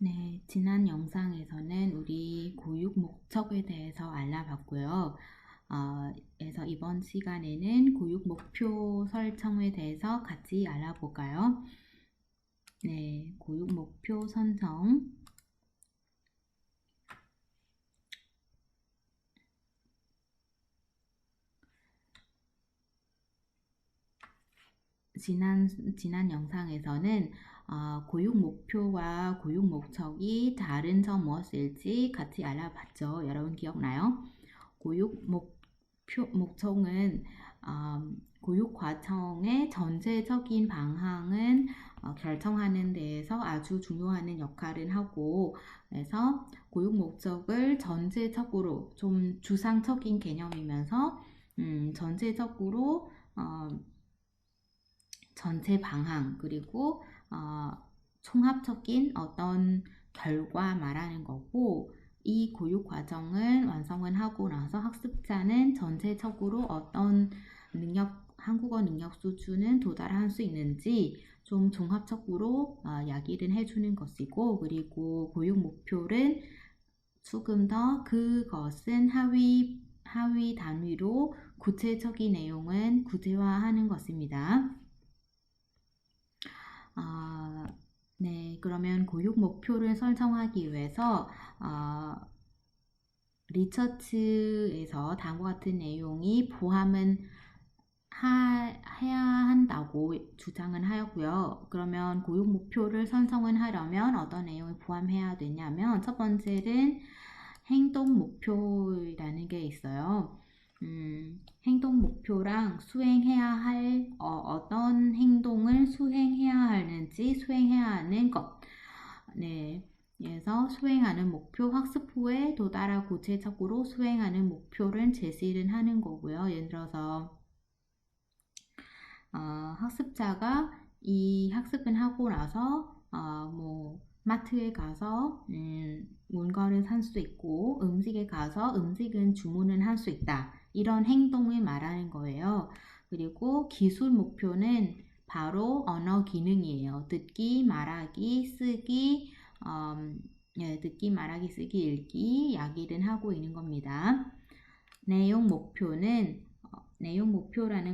네, 지난 영상에서는 우리 교육 목적에 대해서 알아봤고요. 그래서 이번 시간에는 교육 목표 설정에 대해서 같이 알아볼까요? 네, 교육 목표 선정. 지난 영상에서는 교육 목표와 교육 목적이 다른 점 무엇일지 같이 알아봤죠. 여러분 기억나요? 교육 목적은 교육 과정의 전체적인 방향은 결정하는 데에서 아주 중요한 역할을 하고, 그래서 교육 목적을 전체적으로 좀 추상적인 개념이면서 전체적으로 전체 방향 그리고 총합적인 어떤 결과 말하는 거고, 이 교육 과정을 완성을 하고 나서 학습자는 전체적으로 어떤 한국어 능력 수준은 도달할 수 있는지 좀 종합적으로 이야기를 해주는 것이고, 그리고 교육 목표는 조금 더 그것은 하위 단위로 구체적인 내용은 구체화하는 것입니다. 네, 그러면 교육 목표를 설정하기 위해서 리서치에서 다음과 같은 내용이 포함은 해야 한다고 주장은 하였고요. 그러면 교육 목표를 설정을 하려면 어떤 내용을 포함해야 되냐면, 첫 번째는 행동 목표라는 게 있어요. 행동 목표랑 수행해야 할 어떤 행동을 수행해야 하는지 수행해야 하는 것. 네. 그래서 수행하는 목표, 학습 후에 도달하 구체적으로 수행하는 목표를 제시를 하는 거고요. 예를 들어서 학습자가 이 학습을 하고 나서 뭐 마트에 가서 물건을 살 수 있고, 음식에 가서 음식은 주문을 할 수 있다. 이런 행동을 말하는 거예요. 그리고 기술 목표는 바로 언어 기능이에요. 듣기, 말하기, 쓰기, 듣기, 말하기, 쓰기, 읽기, 이야기를 하고 있는 겁니다. 내용 목표라는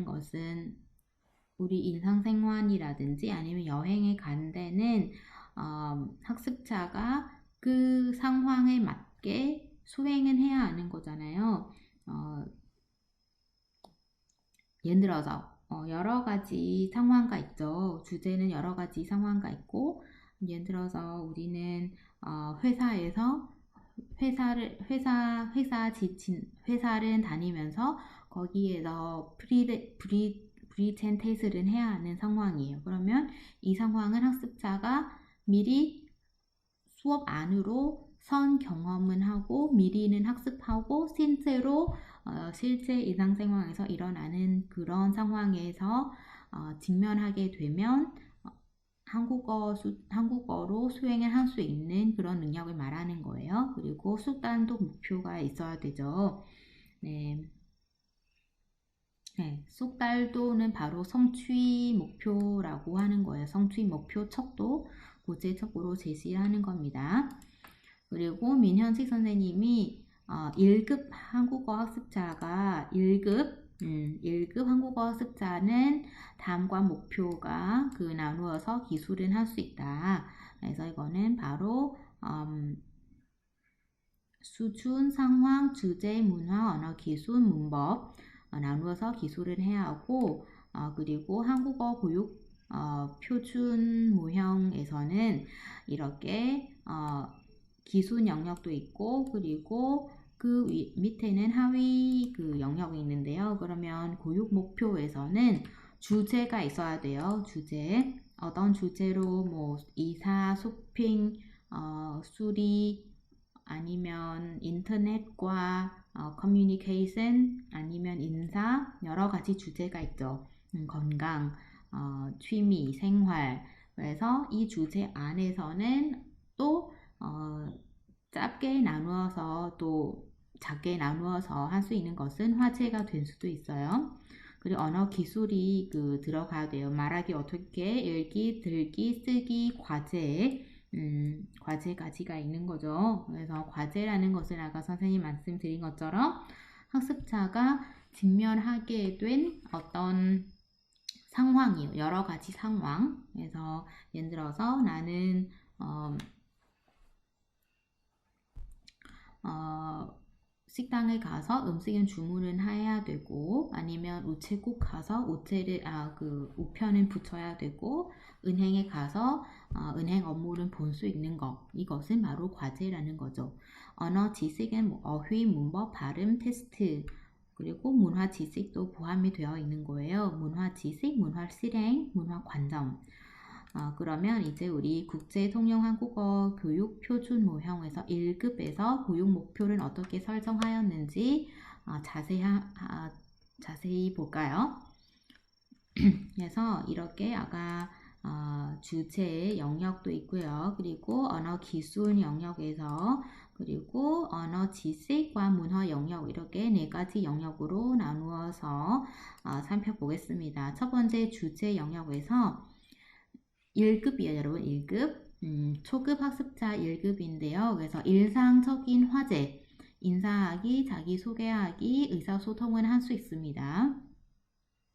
것은 우리 일상생활이라든지 아니면 여행에 간 데는 학습자가 그 상황에 맞게 수행은 해야 하는 거잖아요. 예를 들어서 여러 가지 상황가 있죠. 주제는 여러 가지 상황가 있고, 예를 들어서 우리는 회사에서 회사를 다니면서 거기에서 프리젠테이션을 해야 하는 상황이에요. 그러면 이 상황은 학습자가 미리 수업 안으로 선 경험은 하고 미리는 학습하고 실제 일상생활에서 일어나는 그런 상황에서 직면하게 되면 한국어로 수행을 할 수 있는 그런 능력을 말하는 거예요. 그리고 수단도 목표가 있어야 되죠. 네. 네, 속달도는 바로 성취 목표라고 하는 거예요. 성취 목표 척도 구체적으로 제시하는 겁니다. 그리고 민현식 선생님이 1급 한국어 학습자가 1급 한국어 학습자는 다음과 목표가 나누어서 기술은 할 수 있다. 그래서 이거는 바로 수준, 상황, 주제, 문화, 언어, 기술, 문법 나누어서 기술을 해야 하고, 그리고 한국어 교육 표준 모형에서는 이렇게 기술 영역도 있고, 그리고 그 밑에는 하위 그 영역이 있는데요. 그러면 교육 목표에서는 주제가 있어야 돼요. 주제. 어떤 주제로 뭐 이사, 쇼핑, 수리, 아니면 인터넷과 커뮤니케이션, 아니면 인사, 여러 가지 주제가 있죠. 건강, 취미, 생활. 그래서 이 주제 안에서는 또 짧게 나누어서 또 작게 나누어서 할 수 있는 것은 화제가 될 수도 있어요. 그리고 언어 기술이 들어가야 돼요. 말하기 어떻게, 읽기, 들기, 쓰기, 과제. 과제 가지가 있는 거죠. 그래서 과제라는 것은 아까 선생님 말씀드린 것처럼 학습자가 직면하게 된 어떤 상황이요. 여러 가지 상황. 그래서 예를 들어서 나는 식당에 가서 음식은 주문을 해야 되고, 아니면 우체국 가서 우편은 붙여야 되고, 은행에 가서 은행 업무를 볼 수 있는 것. 이것은 바로 과제라는 거죠. 언어 지식은 어휘, 문법, 발음, 테스트, 그리고 문화 지식도 포함이 되어 있는 거예요. 문화 지식, 문화 실행, 문화 관점. 그러면 이제 우리 국제 통용 한국어 교육 표준 모형에서 1급에서 교육 목표를 어떻게 설정하였는지 자세히 볼까요? 그래서 이렇게 아까 주제 영역도 있고요. 그리고 언어 기술 영역에서 그리고 언어 지식과 문화 영역 이렇게 네 가지 영역으로 나누어서 살펴보겠습니다. 첫 번째 주제 영역에서 1급이에요, 여러분. 1급. 초급 학습자 1급인데요. 그래서 일상적인 화제, 인사하기, 자기소개하기, 의사소통은 할 수 있습니다.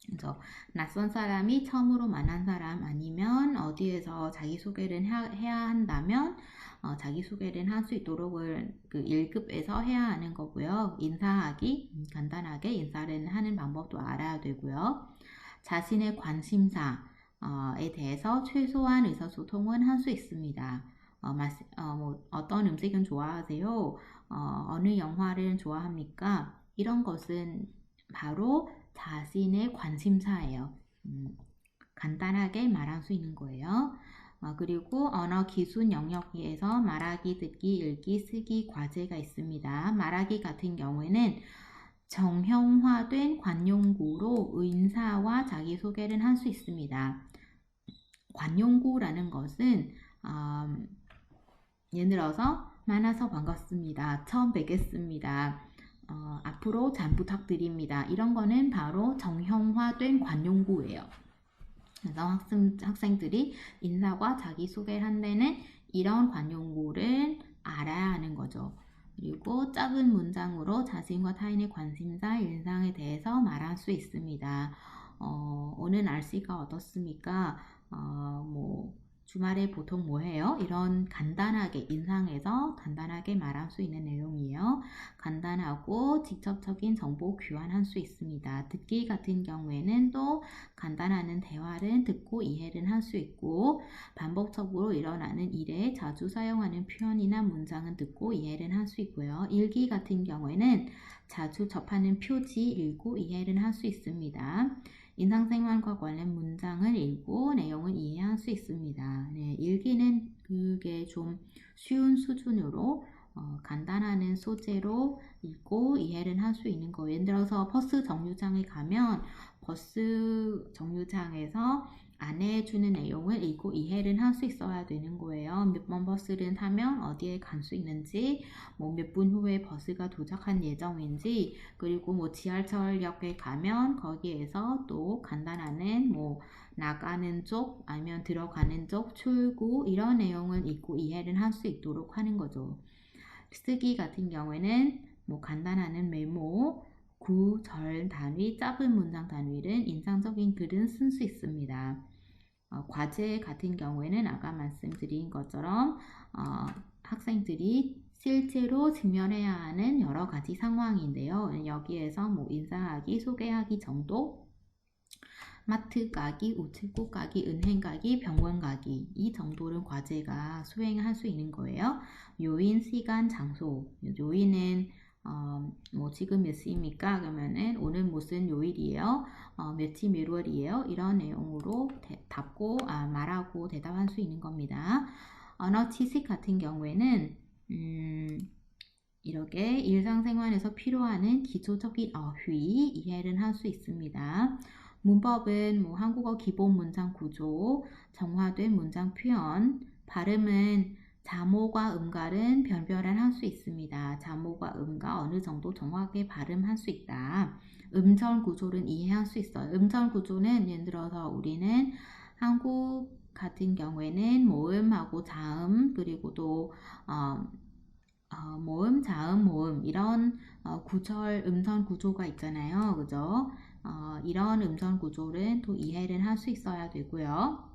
그래서 낯선 사람이 처음으로 만난 사람 아니면 어디에서 자기소개를 해야 한다면 자기소개를 할 수 있도록 그 1급에서 해야 하는 거고요. 인사하기, 간단하게 인사를 하는 방법도 알아야 되고요. 자신의 관심사에 대해서 최소한 의사소통은 할 수 있습니다. 어떤 음식은 좋아하세요? 어느 영화를 좋아합니까? 이런 것은 바로 자신의 관심사예요. 간단하게 말할 수 있는 거예요. 그리고 언어 기술 영역에서 말하기, 듣기, 읽기, 쓰기 과제가 있습니다. 말하기 같은 경우에는 정형화된 관용구로 인사와 자기소개를 할 수 있습니다. 관용구라는 것은 예를 들어서 만나서 반갑습니다. 처음 뵙겠습니다. 앞으로 잘 부탁드립니다. 이런 거는 바로 정형화된 관용구예요. 그래서 학생들이 인사와 자기소개를 한 데는 이런 관용구를 알아야 하는 거죠. 그리고 작은 문장으로 자신과 타인의 관심사, 일상에 대해서 말할 수 있습니다. 오늘 날씨가 어떻습니까? 주말에 보통 뭐 해요? 이런 간단하게 인상에서 간단하게 말할 수 있는 내용이에요. 간단하고 직접적인 정보 교환할 수 있습니다. 듣기 같은 경우에는 또 간단한 대화를 듣고 이해를 할 수 있고 반복적으로 일어나는 일에 자주 사용하는 표현이나 문장은 듣고 이해를 할 수 있고요. 읽기 같은 경우에는 자주 접하는 표지 읽고 이해를 할 수 있습니다. 일상생활과 관련 문장을 읽고 내용을 이해할 수 있습니다. 네, 읽기는 그게 좀 쉬운 수준으로 간단한 소재로 읽고 이해를 할 수 있는 거예요. 예를 들어서 버스 정류장에 가면 버스 정류장에서 안내해주는 내용을 읽고 이해를 할 수 있어야 되는 거예요. 몇 번 버스를 타면 어디에 갈 수 있는지, 몇 분 후에 버스가 도착할 예정인지, 그리고 지하철역에 가면 거기에서 또 간단한 나가는 쪽 아니면 들어가는 쪽 출구 이런 내용을 읽고 이해를 할 수 있도록 하는 거죠. 쓰기 같은 경우에는 간단한 메모, 구, 절 단위, 작은 문장 단위를 인상적인 글은 쓸 수 있습니다. 과제 같은 경우에는 아까 말씀드린 것처럼 학생들이 실제로 직면해야 하는 여러 가지 상황인데요. 여기에서 인사하기, 소개하기 정도, 마트 가기, 우체국 가기, 은행 가기, 병원 가기 이 정도는 과제가 수행할 수 있는 거예요. 요인, 시간, 장소. 요인은 지금 몇 시입니까? 그러면은 오늘 무슨 요일이에요? 며칠 몇 월이에요? 이런 내용으로 말하고 대답할 수 있는 겁니다. 언어 지식 같은 경우에는 이렇게 일상생활에서 필요한 기초적인 어휘 이해를 할 수 있습니다. 문법은 한국어 기본 문장 구조, 정화된 문장 표현, 발음은 자모과 음가는 변별을 할 수 있습니다. 자모과 음가 어느 정도 정확하게 발음할 수 있다. 음절 구조는 이해할 수 있어요. 음절 구조는 예를 들어서 우리는 한국 같은 경우에는 모음하고 자음 그리고 또 모음, 자음, 모음 이런 구절 음선 구조가 있잖아요. 그죠? 이런 음선 구조는 또 이해를 할 수 있어야 되고요.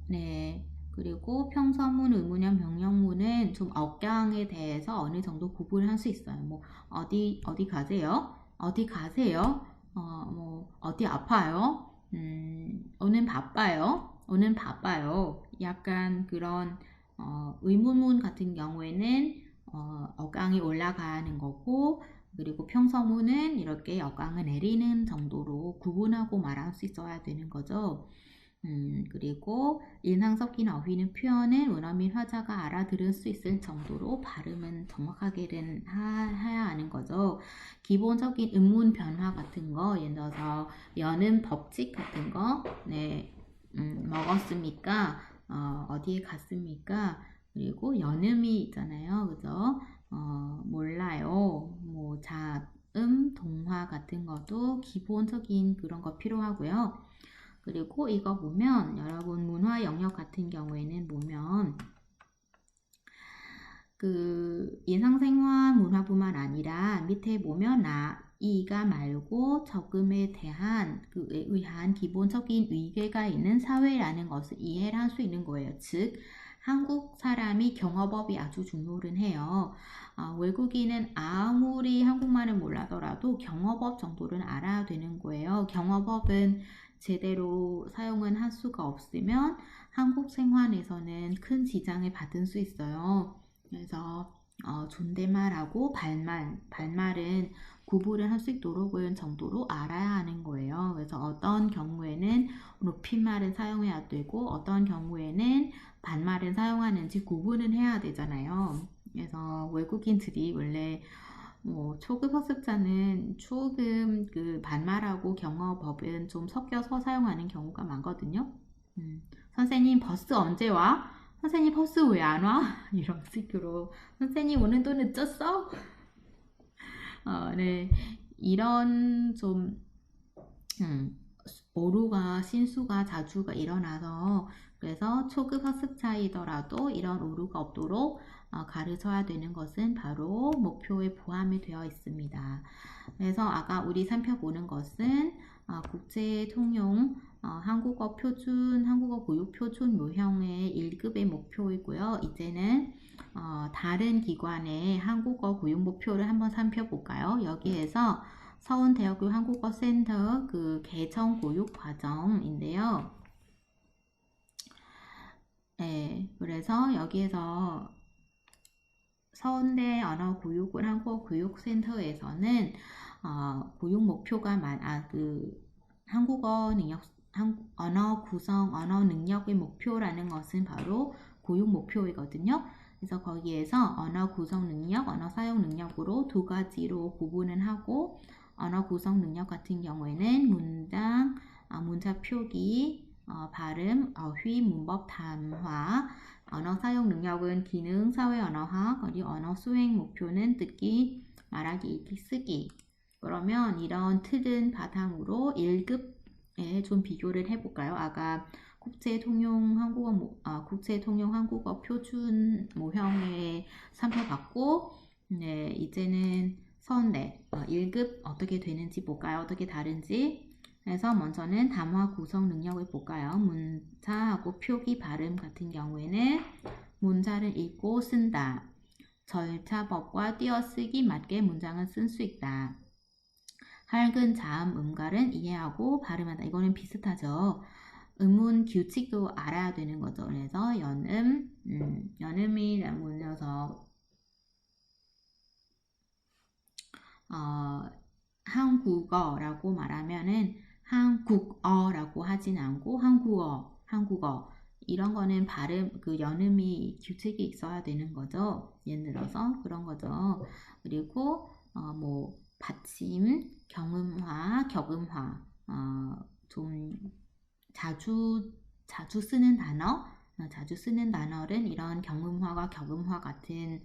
네. 그리고 평서문, 의문형, 명령문은 좀 억양에 대해서 어느 정도 구분을 할 수 있어요. 뭐 어디 가세요? 어디 가세요? 어디 아파요? 오늘 바빠요. 오늘 바빠요. 약간 그런 의문문 같은 경우에는 억양이 올라가는 거고 그리고 평서문은 이렇게 억양을 내리는 정도로 구분하고 말할 수 있어야 되는 거죠. 그리고 인상 섞인 어휘는 표현은 원어민 화자가 알아들을 수 있을 정도로 발음은 정확하게 해야 하는 거죠. 기본적인 음문 변화 같은 거, 예를 들어서 여는 법칙 같은 거, 네, 먹었습니까? 어디에 갔습니까? 그리고 연음이 있잖아요. 그죠? 몰라요. 뭐 동화 같은 것도 기본적인 그런 거 필요하고요. 그리고 이거 보면 여러분 문화 영역 같은 경우에는 보면 그 인상생활 문화뿐만 아니라 밑에 보면 이가 말고 적음에 대한 그에 의한 기본적인 위계가 있는 사회라는 것을 이해를 할 수 있는 거예요. 즉 한국 사람이 경어법이 아주 중요를 해요. 외국인은 아무리 한국말을 몰라더라도 경어법 정도는 알아야 되는 거예요. 경어법은 제대로 사용은 할 수가 없으면 한국 생활에서는 큰 지장을 받을 수 있어요. 그래서 존댓말하고 반말은 구분을 할 수 있도록 그런 정도로 알아야 하는 거예요. 그래서 어떤 경우에는 높임말을 사용해야 되고 어떤 경우에는 반말을 사용하는지 구분을 해야 되잖아요. 그래서 외국인들이 원래 초급 학습자는 조금 그 반말하고 경어법은 좀 섞여서 사용하는 경우가 많거든요. 선생님 버스 언제 와? 선생님 버스 왜 안 와? 이런 식으로 선생님 오늘 또 늦었어? 네. 이런 좀 오류가 실수가 자주가 일어나서 그래서 초급 학습자이더라도 이런 오류가 없도록 가르쳐야 되는 것은 바로 목표에 포함이 되어 있습니다. 그래서 아까 우리 살펴보는 것은 국제 통용 한국어 표준, 한국어 교육 표준 모형의 1급의 목표이고요. 이제는 다른 기관의 한국어 교육 목표를 한번 살펴볼까요? 여기에서 서울대학교 한국어센터 그 개정 교육 과정인데요. 네, 그래서 여기에서 서울대 언어교육원 한국어교육센터에서는 교육 목표가 한국어 능력, 언어 구성, 언어 능력의 목표라는 것은 바로 교육 목표이거든요. 그래서 거기에서 언어 구성 능력, 언어 사용 능력으로 두 가지로 구분을 하고 언어 구성 능력 같은 경우에는 문자 표기, 발음, 어휘, 문법, 단화, 언어 사용 능력은 기능, 사회 언어학, 그리고 언어 수행 목표는 듣기, 말하기, 읽기, 쓰기. 그러면 이런 틀은 바탕으로 1급에 좀 비교를 해볼까요? 아까 국제통용 한국어 표준 모형에 살펴봤고, 네, 이제는 서울대 1급 어떻게 되는지 볼까요? 어떻게 다른지. 그래서 먼저는 담화 구성 능력을 볼까요? 문자하고 표기 발음 같은 경우에는 문자를 읽고 쓴다. 절차법과 띄어쓰기 맞게 문장을 쓸 수 있다. 할근, 자음, 음갈은 이해하고 발음한다. 이거는 비슷하죠. 음문 규칙도 알아야 되는 거죠. 그래서 연음이 문여서 한국어라고 말하면은 한국어라고 하진 않고 한국어 이런 거는 발음 그 연음이 규칙이 있어야 되는 거죠. 예를 들어서 그런 거죠. 그리고 뭐 받침, 경음화, 격음화 좀 자주 쓰는 단어는 이런 경음화와 격음화 같은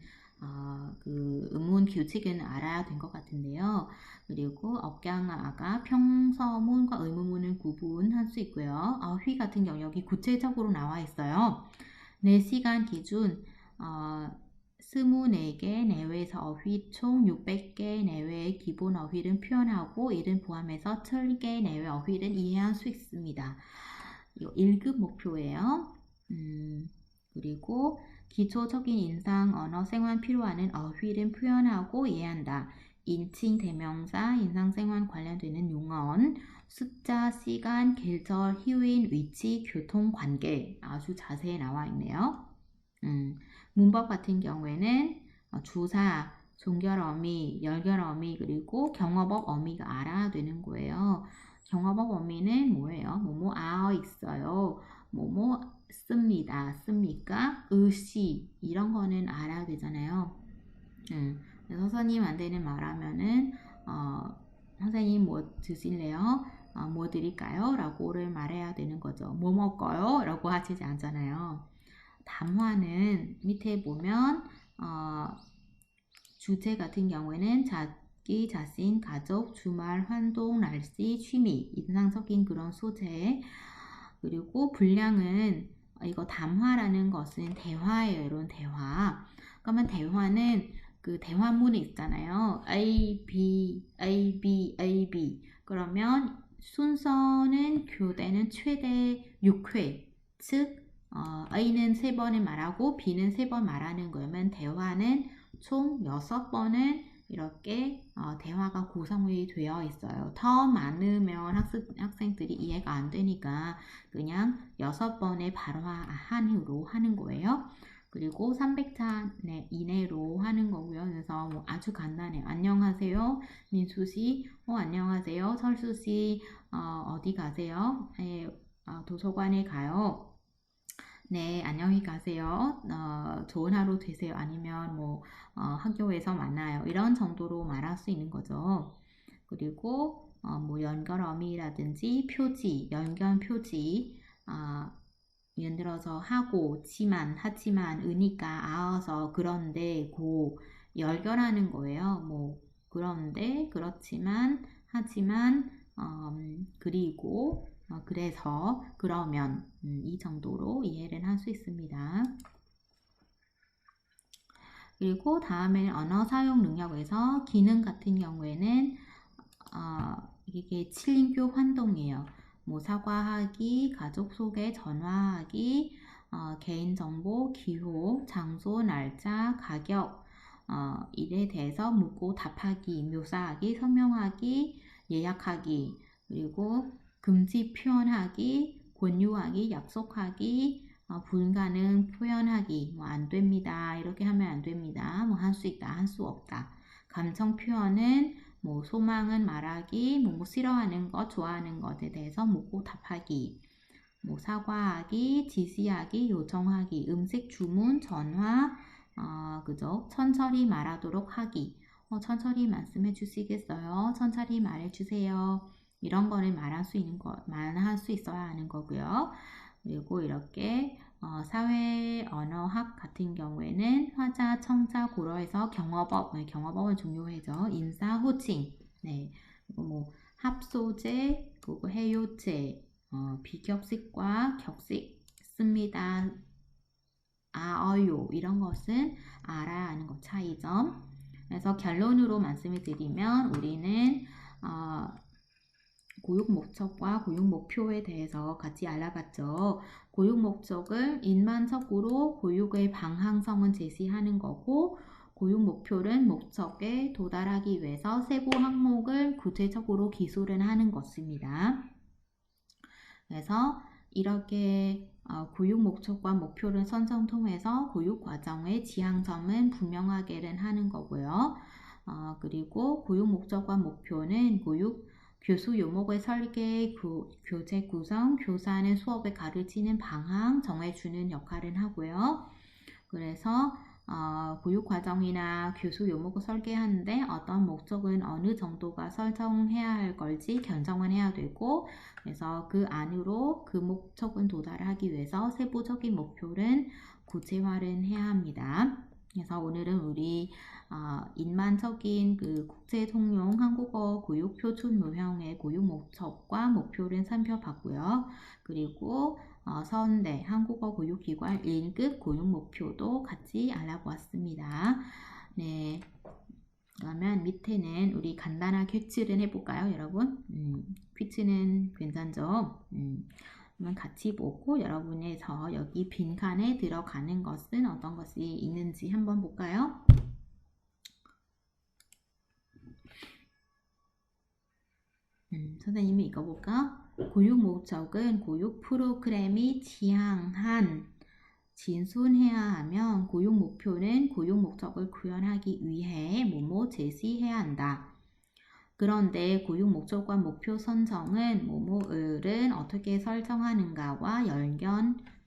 그 음운 규칙은 알아야 된 것 같은데요. 그리고 억양아가 평서문과 의문문은 구분할 수 있고요. 휘 같은 경우 여기 구체적으로 나와 있어요. 4시간 기준 24개 내외에서 어휘 총 600개 내외의 기본 어휘를 표현하고 이를 포함해서 1000개 내외 어휘를 이해할 수 있습니다. 이거 1급 목표예요. 그리고 기초적인 인상 언어 생활 필요하는 어휘를 표현하고 이해한다. 인칭, 대명사, 인상생활 관련되는 용언, 숫자, 시간, 계절, 희유인, 위치, 교통, 관계 아주 자세히 나와 있네요. 문법 같은 경우에는 주사, 종결어미, 열결어미, 그리고 경어법 어미가 알아야 되는 거예요. 경어법 어미는 뭐예요? 뭐뭐 있어요. 뭐뭐 씁니다. 씁니까? 의시 이런 거는 알아야 되잖아요. 선생님한테는 말하면은 선생님 뭐 드실래요? 뭐 드릴까요? 라고를 말해야 되는 거죠. 뭐 먹어요? 라고 하지 않잖아요. 담화는 밑에 보면 주제 같은 경우에는 자기, 자신, 가족, 주말, 활동, 날씨, 취미, 인상적인 그런 소재. 그리고 분량은 이거 담화라는 것은 대화예요. 이런 대화. 그러면 대화는 그 대화문이 있잖아요. A, B, A, B, A, B. 그러면 순서는 교대는 최대 6회. 즉 A는 3번을 말하고 B는 3번 말하는 거면 대화는 총 6번은 이렇게 대화가 구성이 되어 있어요. 더 많으면 학생들이 이해가 안 되니까 그냥 6번의 발화한으로 하는 거예요. 그리고 300자 이내로 하는 거고요. 그래서 뭐 아주 간단해요. 안녕하세요. 민수씨, 안녕하세요. 설수씨, 어디 가세요? 도서관에 가요. 네, 안녕히 가세요. 좋은 하루 되세요. 아니면 뭐 학교에서 만나요. 이런 정도로 말할 수 있는 거죠. 그리고 뭐 연결어미라든지 표지, 연결 표지, 예를 들어서 하고, 지만, 하지만, 으니까, 아어서, 그런데, 고, 연결하는 거예요. 뭐 그런데, 그렇지만, 하지만, 그리고, 그래서, 그러면 이 정도로 이해를 할 수 있습니다. 그리고 다음에는 언어 사용 능력에서 기능 같은 경우에는 이게 7인교 활동이에요. 뭐 사과하기, 가족 소개, 전화하기, 개인정보, 기호, 장소, 날짜, 가격, 일에 대해서 묻고 답하기, 묘사하기, 설명하기, 예약하기, 그리고 금지 표현하기, 권유하기, 약속하기, 불가능 표현하기, 뭐 안 됩니다. 이렇게 하면 안 됩니다. 뭐 할 수 있다, 할 수 없다. 감정 표현은 뭐 소망은 말하기, 뭐 싫어하는 것, 좋아하는 것에 대해서 묻고 답하기, 뭐 사과하기, 지시하기, 요청하기, 음식 주문, 전화, 그죠? 천천히 말하도록 하기. 천천히 말씀해 주시겠어요? 천천히 말해 주세요. 이런 거를 말할 수 있는 거, 말할 수 있어야 하는 거고요. 그리고 이렇게 사회 언어학 같은 경우에는 화자, 청자, 고러에서 경어법, 경어법은 중요해죠. 인사, 호칭, 네, 그리고 뭐 합소제, 그리고 해요체, 비격식과 격식 씁니다. 이런 것은 알아야 하는 것 차이점. 그래서 결론으로 말씀을 드리면 우리는 고육 목적과 고육 목표에 대해서 같이 알아봤죠. 고육 목적은 일반적으로 고육의 방향성은 제시하는 거고 고육 목표는 목적에 도달하기 위해서 세부 항목을 구체적으로 기술을 하는 것입니다. 그래서 이렇게 교육 목적과 목표를 선정 통해서 교육 과정의 지향점은 분명하게는 하는 거고요. 그리고 교육 목적과 목표는 교육 교수 요목의 설계, 교재 구성, 교사는 수업을 가르치는 방향 정해주는 역할을 하고요. 그래서 교육 과정이나 교수 요목을 설계하는데 어떤 목적은 어느 정도가 설정해야 할 걸지 결정을 해야 되고 그래서 그 안으로 그 목적은 도달하기 위해서 세부적인 목표는 구체화를 해야 합니다. 그래서 오늘은 우리 일반적인 그 국제 통용 한국어 교육 표준 모형의 교육 목적과 목표를 살펴봤고요. 그리고 서울대 한국어 교육기관 1급 교육 목표도 같이 알아보았습니다. 네, 그러면 밑에는 우리 간단한 퀴즈를 해볼까요, 여러분? 퀴즈는 괜찮죠? 그러면 같이 보고 여러분에서 여기 빈칸에 들어가는 것은 어떤 것이 있는지 한번 볼까요? 선생님이 읽어볼까? 교육 목적은 교육 프로그램이 지향한 진순해야 하며 교육 목표는 교육 목적을 구현하기 위해 뭐뭐 제시해야 한다. 그런데 교육 목적과 목표 선정은 뭐뭐을은 어떻게 설정하는가와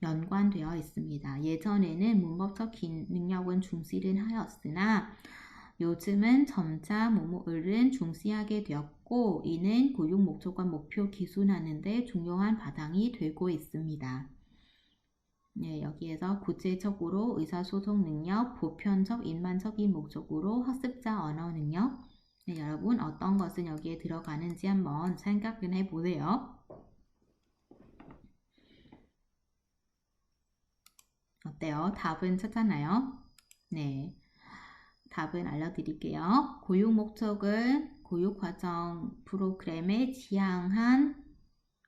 연관되어 있습니다. 예전에는 문법적 능력은 중시를 하였으나 요즘은 점차 뭐뭐을은 중시하게 되었고 이는 교육 목적과 목표 기술하는 데 중요한 바탕이 되고 있습니다. 네, 여기에서 구체적으로 의사소통 능력, 보편적, 일반적인 목적으로 학습자 언어 능력. 네, 여러분 어떤 것은 여기에 들어가는지 한번 생각을 해보세요. 어때요? 답은 찾았나요? 네, 답은 알려드릴게요. 교육 목적은 교육과정 프로그램에 지향한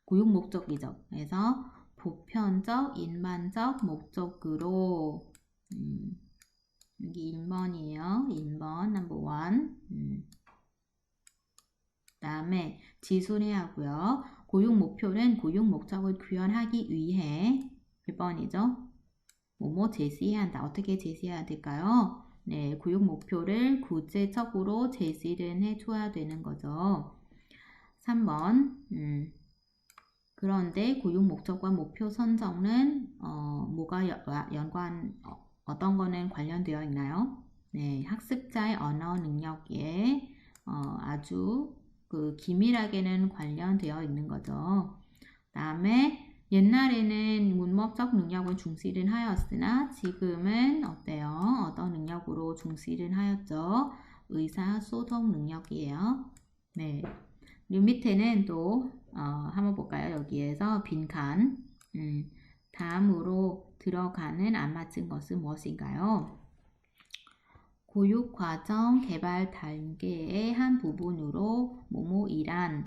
교육 목적이죠. 그래서 보편적, 일반적 목적으로 여기 1번이에요. 1번 넘버 1. 다음에 지순해야 하고요. 교육 목표는 교육 목적을 구현하기 위해 몇 번이죠? 뭐뭐 제시해야 한다. 어떻게 제시해야 될까요? 네, 교육 목표를 구체적으로 제시를 해줘야 되는 거죠. 3번 그런데 교육 목적과 목표 선정은 뭐가 어떤 거는 관련되어 있나요? 네, 학습자의 언어 능력에 아주 그 기밀하게는 관련되어 있는 거죠. 다음에 옛날에는 문법적 능력을 중시를 하였으나 지금은 어때요? 어떤 능력으로 중시를 하였죠? 의사소통 능력이에요. 네. 이 밑에는 또 한번 볼까요? 여기에서 빈칸. 다음으로 들어가는 안 맞은 것은 무엇인가요? 교육과정 개발 단계의 한 부분으로 뭐뭐이란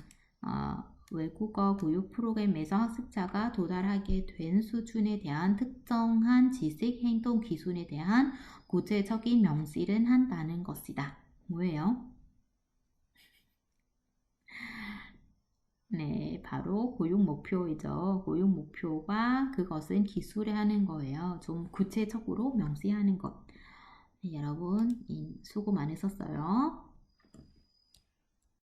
외국어 교육 프로그램에서 학습자가 도달하게 된 수준에 대한 특정한 지식, 행동, 기준에 대한 구체적인 명시를 한다는 것이다. 뭐예요? 네, 바로 교육 목표이죠. 교육 목표가 그것은 기술에 하는 거예요. 좀 구체적으로 명시하는 것. 네, 여러분 수고 많으셨어요.